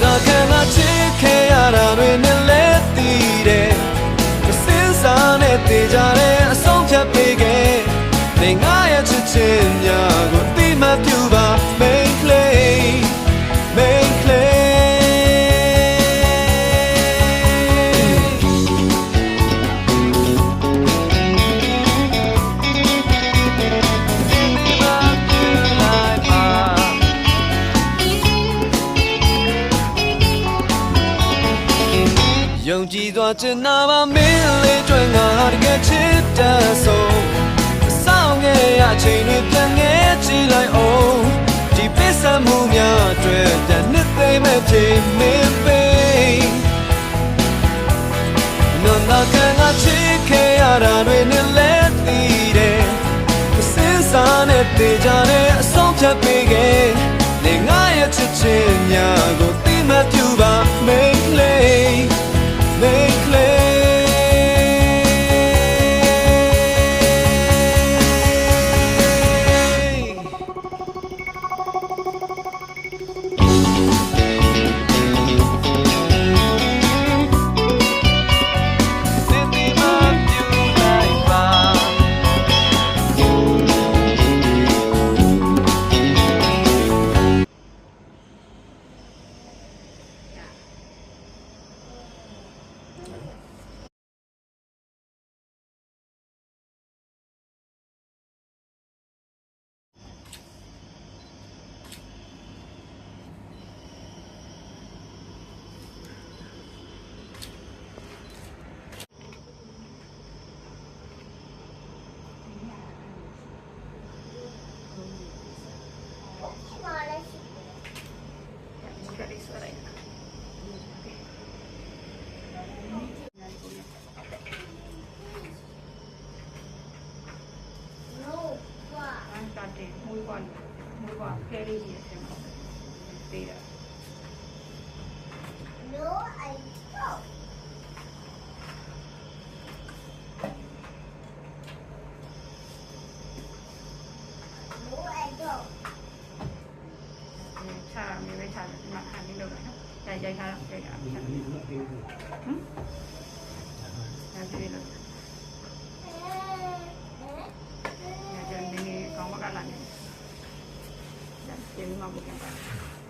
တာခံလာချစ်ခဲ့ရတာတွေနဲ့လက်တည်တယ်မစင်စားနဲ့တည်ကြတဲ့အဆုံးဖြတ်ပေးခဲ့နေငါရဲ့ချစ်ချင်းများကိုတိမပြူပါ main clay main clay ယုံကြည်သွားချင်တာပါမင်းလေးကျွမ်းငါတကယ်ချစ်တဲ့ဆုံးစောင့်ခဲ့ရချိန်တွေပြန်ငဲကြည့်လိုက်အောင်ဒီပစ္စမှုများအတွက်ပြန်နှစ်သိမ့်မဲ့ချိန်မင်းပေးနော်နာခံငါချစ်ခဲ့ရတာတွေနဲ့လက်တည်တယ်စဉ်းစားနဲ့တည်ကြတဲ့အဆုံးဖြတ်ပေးခဲ့နေငါရဲ့ချစ်ချင်းများကိုတိမပြူပါ main clay main clay muy bueno, qué lindo ese nombre. Tira. No, I don't. No, I don't. Cha mình phải cha mặt hàng đi đâu nữa. Chạy chạy cha chạy cả. Chạy đi đâu. Chạy đi có một cái lạnh. Chạy đi ngon một cái.